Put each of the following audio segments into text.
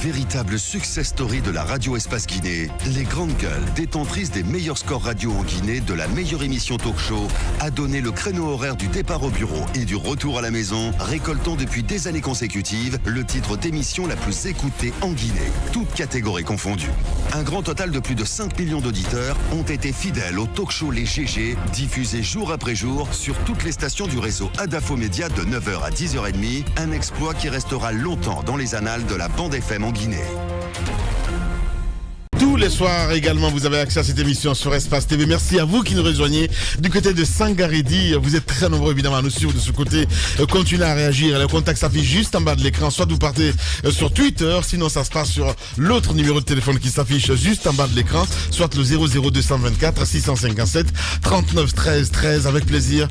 Véritable success story de la radio Espace Guinée, les Grandes Gueules, détentrices des meilleurs scores radio en Guinée, de la meilleure émission talk show, a donné le créneau horaire du départ au bureau et du retour à la maison, récoltant depuis des années consécutives le titre d'émission la plus écoutée en Guinée, toutes catégories confondues. Un grand total de plus de 5 millions d'auditeurs ont été fidèles au talk show Les GG, diffusé jour après jour sur toutes les stations du réseau Adafo Média de 9h à 10h30, un exploit qui restera longtemps dans les annales de la bande FM en Guinée. Tous les soirs également, vous avez accès à cette émission sur Espace TV. Merci à vous qui nous rejoignez du côté de Sangaredi. Vous êtes très nombreux évidemment à nous suivre de ce côté. Continuez à réagir. Le contact s'affiche juste en bas de l'écran. Soit vous partez sur Twitter, sinon ça se passe sur l'autre numéro de téléphone qui s'affiche juste en bas de l'écran. Soit le 00224 657 39 13 13. Avec plaisir,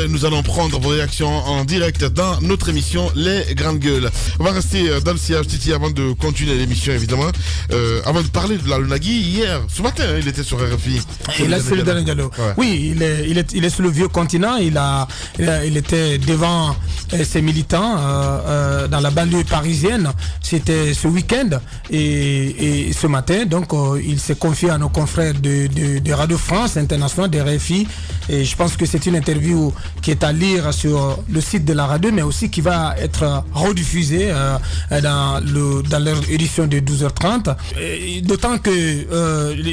nous allons prendre vos réactions en direct dans notre émission Les Grandes Gueules. On va rester dans le sillage Titi avant de continuer l'émission évidemment. Avant de parler de la Nagui, hier, ce matin, il était sur RFI. Il a celui d'Alain Diallo. Ouais. Oui, il est sur le vieux continent. Il était devant ses militants dans la banlieue parisienne. C'était ce week-end et ce matin. Donc, il s'est confié à nos confrères de Radio France International, de RFI. Et je pense que c'est une interview qui est à lire sur le site de la radio, mais aussi qui va être rediffusée dans leur édition de 12h30. D'autant que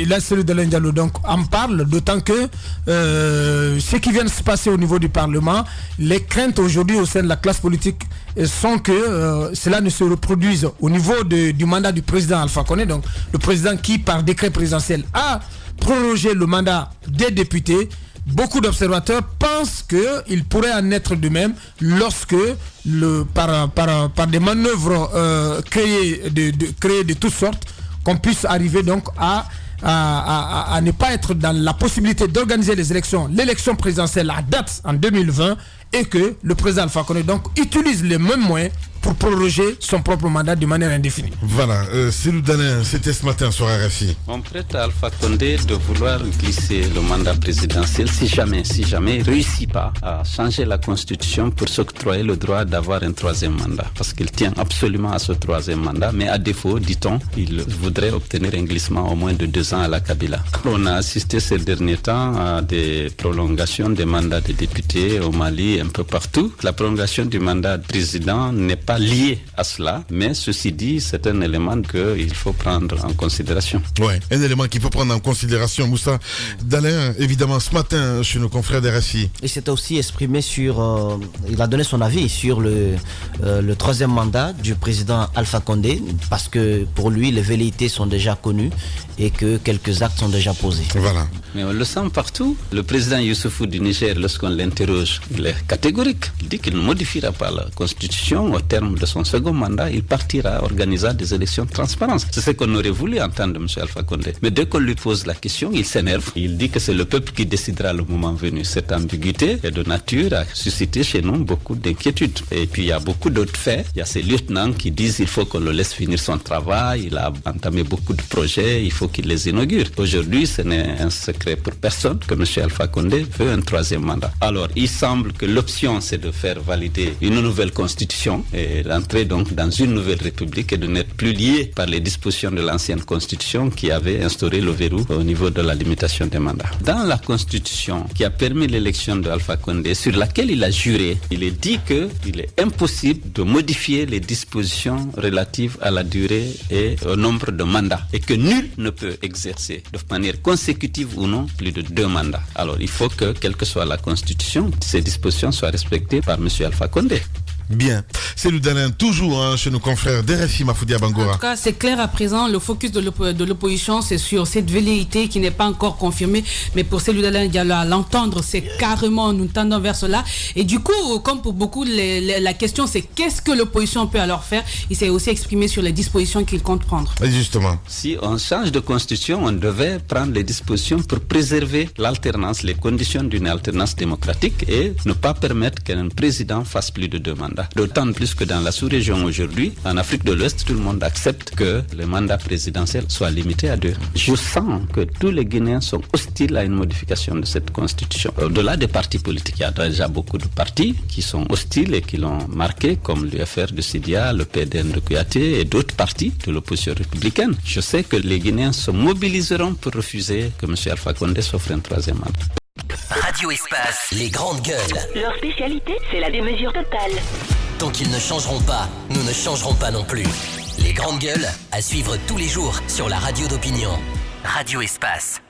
là, celui de Alain Diallo donc en parle, d'autant que ce qui vient de se passer au niveau du Parlement, les craintes aujourd'hui au sein de la classe politique sont que cela ne se reproduise au niveau du mandat du président Alpha Condé, donc le président qui par décret présidentiel a prorogé le mandat des députés. Beaucoup d'observateurs pensent qu'il pourrait en être de même lorsque, par des manœuvres créées de toutes sortes, qu'on puisse arriver donc à ne pas être dans la possibilité d'organiser l'élection présidentielle à date en 2020 et que le président Alpha Condé donc utilise les mêmes moyens pour proroger son propre mandat de manière indéfinie. Voilà, Célou Dalin, c'était ce matin sur RFI. On prête à Alpha Condé de vouloir glisser le mandat présidentiel si jamais il ne réussit pas à changer la constitution pour s'octroyer le droit d'avoir un troisième mandat. Parce qu'il tient absolument à ce troisième mandat, mais à défaut, dit-on, il voudrait obtenir un glissement au moins de 2 ans à la Kabila. On a assisté ces derniers temps à des prolongations des mandats des députés au Mali, un peu partout. La prolongation du mandat de président n'est pas lié à cela, mais ceci dit, c'est un élément qu'il faut prendre en considération. Oui, un élément qu'il faut prendre en considération, Moussa Dalin, évidemment, ce matin, chez nos confrères d'RFI. Il s'est aussi exprimé sur, il a donné son avis sur le troisième mandat du président Alpha Condé, parce que pour lui, les velléités sont déjà connues et que quelques actes sont déjà posés. Voilà. Mais on le sent partout. Le président Youssoufou du Niger, lorsqu'on l'interroge, il est catégorique. Il dit qu'il ne modifiera pas la constitution au terme de son second mandat. Il partira organiser des élections transparentes. C'est ce qu'on aurait voulu entendre de M. Alpha Condé. Mais dès qu'on lui pose la question, il s'énerve. Il dit que c'est le peuple qui décidera le moment venu. Cette ambiguïté est de nature à susciter chez nous beaucoup d'inquiétudes. Et puis il y a beaucoup d'autres faits. Il y a ces lieutenants qui disent qu'il faut qu'on le laisse finir son travail. Il a entamé beaucoup de projets. Il faut qu'il les inaugure. Aujourd'hui, ce n'est un secret pour personne que M. Alpha Condé veut un troisième mandat. Alors, il semble que l'option, c'est de faire valider une nouvelle constitution et d'entrer donc dans une nouvelle république et de n'être plus lié par les dispositions de l'ancienne constitution qui avait instauré le verrou au niveau de la limitation des mandats. Dans la constitution qui a permis l'élection de Alpha Condé, sur laquelle il a juré, il est dit qu'il est impossible de modifier les dispositions relatives à la durée et au nombre de mandats et que nul ne peut exercer de manière consécutive ou non plus de 2 mandats. Alors il faut que, quelle que soit la constitution, ces dispositions soient respectées par M. Alpha Condé. Bien. C'est le Dalin, toujours chez nos confrères d'RFI Mafoudia Bangoura. En tout cas, c'est clair à présent, le focus de l'opposition, c'est sur cette velléité qui n'est pas encore confirmée. Mais pour celui Dalin Diallo, à l'entendre, c'est carrément, nous tendons vers cela. Et du coup, comme pour beaucoup, la question, c'est qu'est-ce que l'opposition peut alors faire? Il s'est aussi exprimé sur les dispositions qu'il compte prendre. Et justement. Si on change de constitution, on devait prendre les dispositions pour préserver l'alternance, les conditions d'une alternance démocratique et ne pas permettre qu'un président fasse plus de 2 mandats. mandat. D'autant plus que dans la sous-région aujourd'hui, en Afrique de l'Ouest, tout le monde accepte que le mandat présidentiel soit limité à 2. Je sens que tous les Guinéens sont hostiles à une modification de cette constitution. Au-delà des partis politiques, il y a déjà beaucoup de partis qui sont hostiles et qui l'ont marqué, comme l'UFR de Sidia, le PDN de Kouyaté et d'autres partis de l'opposition républicaine. Je sais que les Guinéens se mobiliseront pour refuser que M. Alpha Condé s'offre un 3e mandat. Radio Espace, les grandes gueules. Leur spécialité, c'est la démesure totale. Tant qu'ils ne changeront pas, nous ne changerons pas non plus. Les grandes gueules, à suivre tous les jours sur la radio d'opinion. Radio Espace.